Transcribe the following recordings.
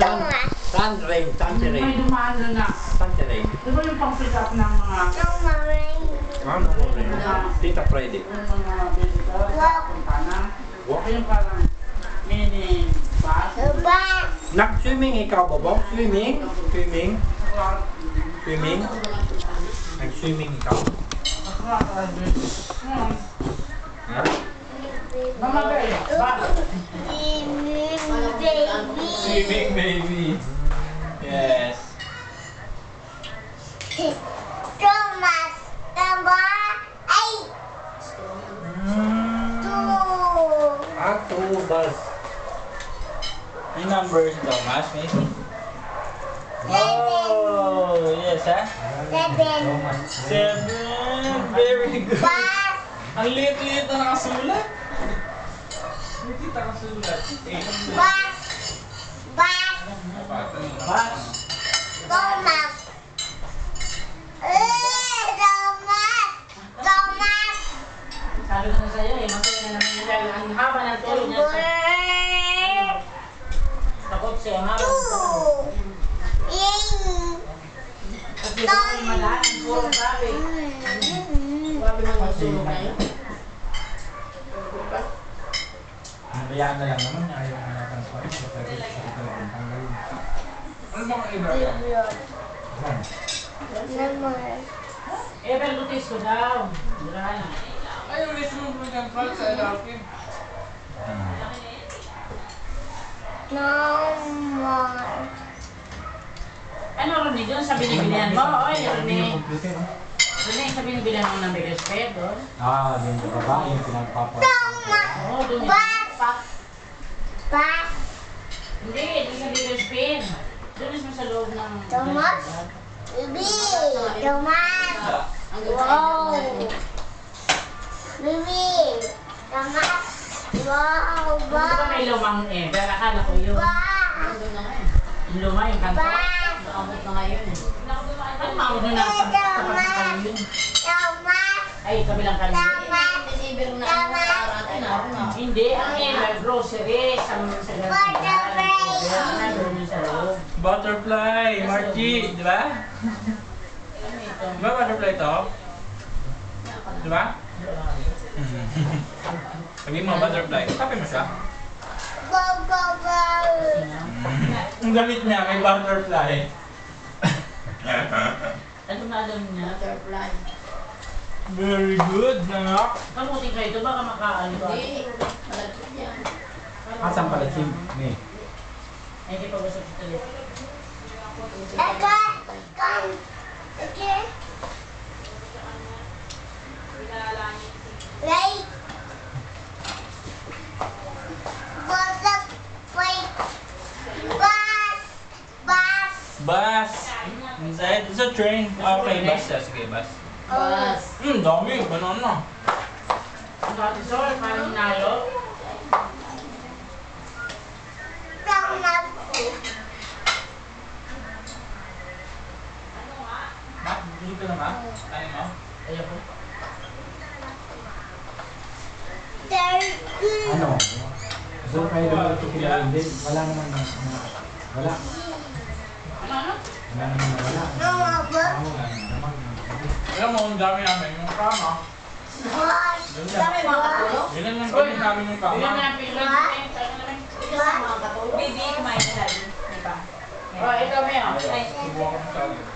Tangerine. May dumaan doon na. Tangerine. Di ba yung pang-pick up ng mga... Ano mo rin? Tita Friday. Yung mga visitor sa Puntana. Yung parang mini bus. Nag-swimming ikaw, Bobong? Swimming? Nag-swimming ikaw? Ha? Mama Bell, bus. Swimming baby. Yes. Two bus. May numbers, Thomas, maybe? Oh, yes, ha? 7. Very good. Ang liit-liit na nakasulat. Liit nakasulat. 8. Bus. Sabi ko na sa'yo eh, masaya na naman nila. Ang haba ng tuloy niya sa... Takot siya, ang haba ng tuloy. Kasi ito ay madaan, puro sabi. Sabi ng magsulong kayo. Bayaan na lang naman. Ayaw na natin sa pari. Ano mga iba? Eh, pero lutis ko daw. Durahan. Ayaw mismo mo ng pal sa ilapin. Ano, Ronnie, doon sa binibilihan mo? Oy, Ronnie. Ronnie, sa binibilihan mo ng biggest pet, doon? Yung babae yung pinagpapa. Oo, doon yung pack. Hindi, doon sa biggest pet. Doon mismo sa loob ng... Hindi ba may lumang eh? Pero akala ko yun. Yung luma, yung kanto. Nakamot na ngayon eh. Ano maamot na nakapagpapag yun? Ay, kabilang kanina. Hindi, ang ever grocery sa Butterfly, Margie, di ba? Di ba butterfly to? Di ba? Sabi mo butterfly, sabi mo siya. Ang galit niya, may butterfly. Ano na alam niya? Butterfly. Very good, nanak. Kamuti kayo ito, baka makaano ba? Hindi, malagkit yan. Asan pala si May? Ay, hindi pa gusto sa tuloy. Bus! Inside? It's a train. Okay, bus. Sige, bus. Bus. Dami. Banana. Ang dati sol, parang hinalo. Ma, busog ka na ma? Kain mo? Ayaw ko. Ano? Gusto kayo lumalito kila hindi? Wala naman na. Wala. Ano? Wala naman na wala. Alam mo, ang dami namin yung kama. Dami mga katulog. Ilan lang kami namin yung Hindi kama. naman ang pilan. Ito sa mga katulog. Baby, kumain na tayo. Di ba? Oh, ito may oh. Subukan ko sa akin.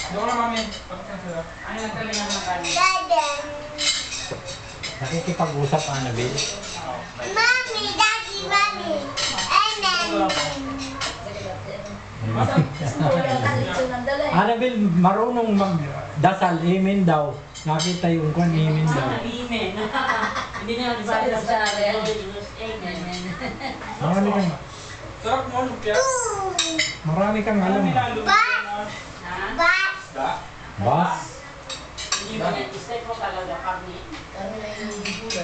Doon na mami. Pagkat na sila. Ano lang talaga ng kanin? Nakikipag-usap Annabel. Annabel, marunong magdasal, amen daw. Nakita yung kwan, amen daw. Amen. Hindi na yung Sabi ng sabi. Amen. Marami kang, Sarap mo, lumpia. marami kang alam. Ha? Da. Bas? Hindi ba na-step mo talaga kami? Kami na yung gula.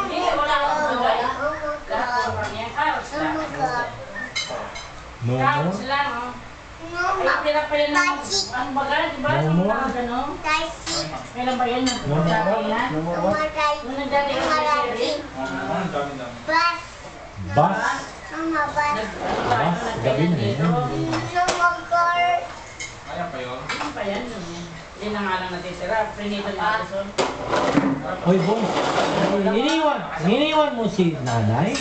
Hindi, wala akong gulay. Lahat ng kami. Carrots lang. No Carrots more? lang, oh. Ay, tira pa yan ng ang bagal, di ba? No Yung more? mga gano'n. Kailan ba yan? Yung No more? dati yan? No more? Nung nagdati ka sa Sherry? Ang dami-dami. Bus. Bus, gabi na eh. Kaya pa yun. Ano pa yan? Yan na nga lang natitira. Prinito ni Alison. Oy, boy. Iniwan mo si nanay?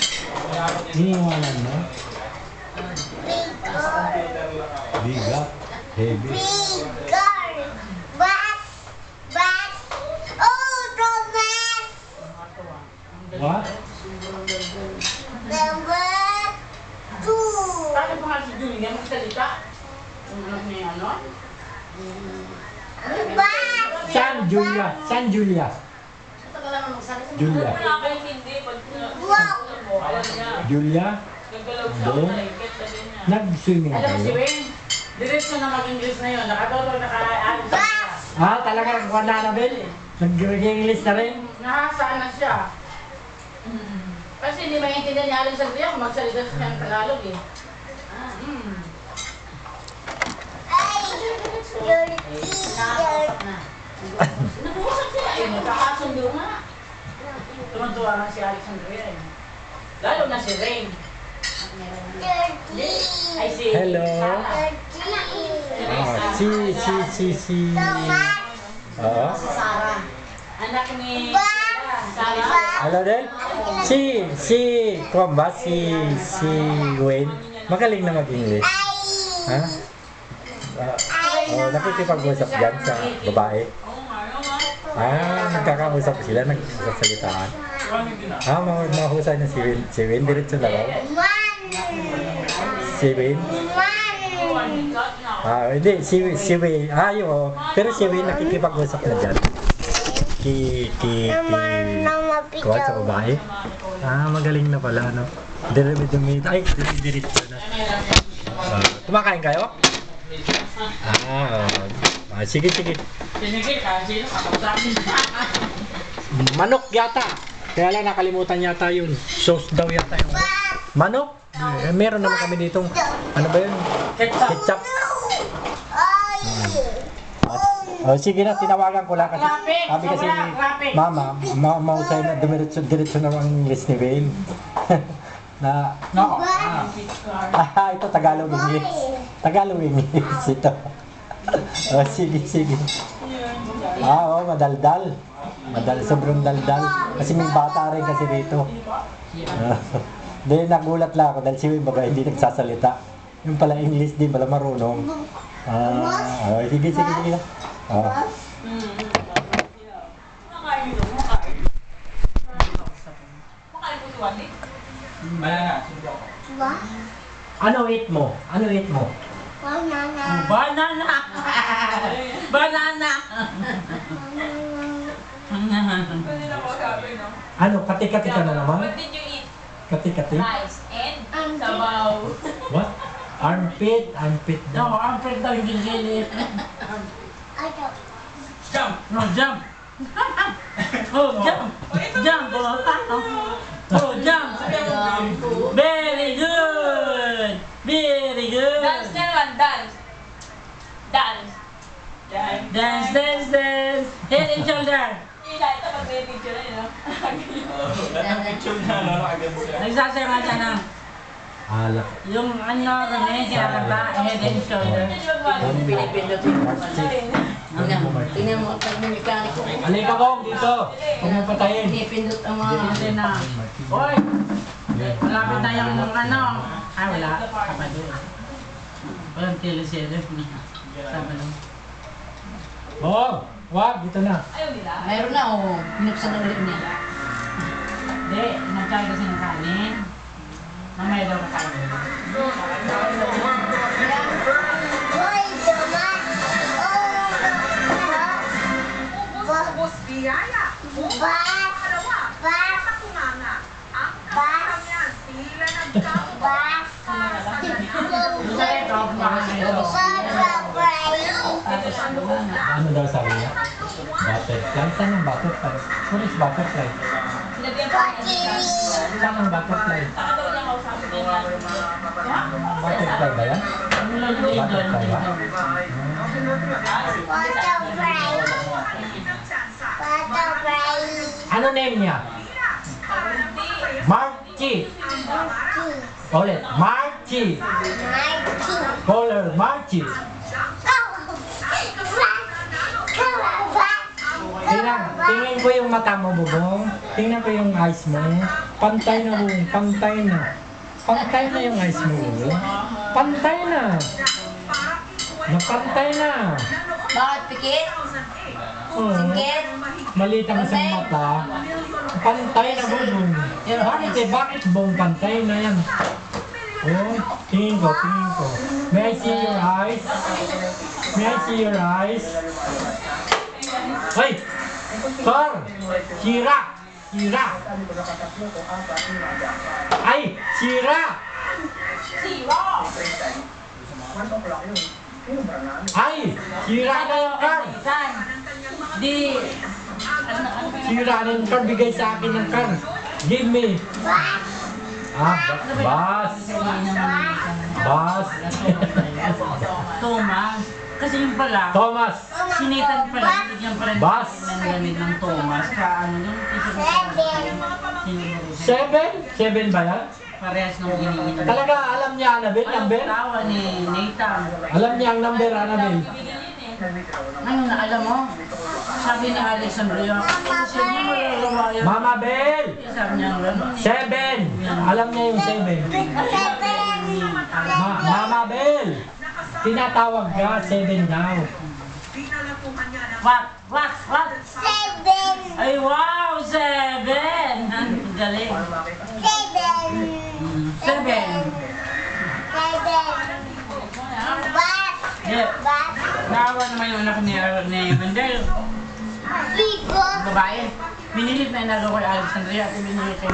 Iniwanan mo? Bigat. Heavy. What? Bakit pa nga si Julia magsalita? Yung anak niya ano? San Julia? San Julia? Tagal naman magsalita. Julia? Wala kayong hindi. Pag alam niya. Julia? Gagalaw siya. Doon? Malagkit na din niya. Nag-swimming Alam mo si kayo? Wayne, diretso na mag-English na yun. Nakatotoo, naka-alis na siya. Ah, talagang kung na Bel? Nag-English na rin? Nahasaan na siya. Kasi hindi maintindihan niya alam sa kung magsalita siya ng Tagalog eh. Nakakasap na. Nag-uusap sila eh, magkakasundo nga. Tumantuwa nga si Alexandria eh. Lalo na si Rain. Ay si Hello. Sarah. Ah, si. Oo. Si Sarah. Anak ni Sarah. Hello din? Si Kwamba, si Gwen. Magaling na mag-English. Ha? Oh, nakikipag-usap dyan sa babae. Ah, nagkakausap sila, nagsasalitaan. Ah, mahusay na si Win. Si Win, diretso na raw. Si Win? Ah, hindi, si Win. Ah, yun. Pero si Win nakikipag-usap na dyan. Kuha sa babae. Ah, magaling na pala, no? Diretso. Ay, diretso na. Kumakain kayo? Sige. Sige, kasi nakakausapin. Manok yata. Kaya lang nakalimutan yata yun. Sauce daw yata yung manok. Meron naman kami ditong, ano ba yun? Ketchup. Oh, sige na, tinawagan ko lang kasi sabi kasi ni Mama, mausay na diretso na ang English ni Wayne. Na, no. Ito Tagalog English. Tagalog English ito. Oh, sige. Madaldal. Sobrang daldal. Kasi may bata rin kasi dito. Then nagulat lang ako dahil si Wayne baga hindi nagsasalita. Yung pala English din pala marunong. Sige. Makain ito. Makain. Makain po si Wandi. Banana. Subo ako. Ano eat mo? Banana! Banana! Pwede na kausapin, no? Ano, kati-kati ka na naman? What did you eat? Kati-kati? Rice and sabaw. What? Armpit No, daw. ang friend daw yung ginigili. Jump! No, jump! Oh, jump! Jump! Oh, jump! Very good! Very good! Dance na naman, dance. Dance. Dance! Head and shoulder! Ito pag may picture na yun, no? Picture na, no? Nakaganda siya. Nagsasama siya ng Alak. yung ano rin eh, kinakanta, head and shoulder. Pinipindot yung tingnan mo, pag may mekaniko. Alika ko dito. Huwag mo patayin. Pinipindot ang mga... Hindi na. Hoy! Malapit na yung ano. Wala. Kapag doon. Walang teleserye. Sama lang. Wag, dito na. Ayaw nila. Mayroon na, oh. Pinuksan na ulit niya. Hindi, nagkain kasi ng kanin. Mamaya daw kakain. Ubus biyaya. Pangalawa, pakumanga. Ang kakamyan, sila nagkakabas. Masaya ito, kumakain ito. Ano daw sabi niya? Butterfly? Saan ang butterfly? What is butterfly? Nilagyan pa niya ng Saan ang butterfly? Saka daw niya kausapin din yan. Butterfly ba yan? Ano lang yun doon? Butterfly ba? Ano name niya? Marky! Marchie. Ulit. Marchie. Call her Marchie. Tingnan ko yung mata mo, Bubong. Tingnan ko yung eyes mo. Pantay na, Bubong. Pantay na. Pantay na yung eyes mo, Bubong. Pantay na. Napantay na. Bakit pikit? Oo. Pikit? Maliit ang isang mata. Pantay na, Bubong. Bakit, Bubong? Pantay na yan. Oh, tingin ko. May I see your eyes? May I see your eyes? Hoy! Sir! Sira! Ay! Sira! Ay! Sira na yung car! Di. Sira na yung car. Bigay sa akin ng car. Give me. Bus. Thomas. Kasi yung pala, Thomas. sinitan pala, bigyan pa rin Bus. ng gamit ng Thomas. Sa ano yung Seven ba yan? parehas ng ginigit. Talaga alam niya, Annabelle, number? Tawa ni Nathan. Alam niya ang number, Annabelle. Ano na alam mo? Sabi ni Alexandria, kasi niya malalawa yan. Mama Bell! Sabi niya, gano'n eh. 7! Alam niya yung 7. Mama Bell! Tinatawag ka, 7 daw. What? Ay, wow! 7! Ang galing. 7. Yeah. Naawa naman yung anak ni Mendel. Babae. Pinilit na inagawa kay Alexandria at pinilit kay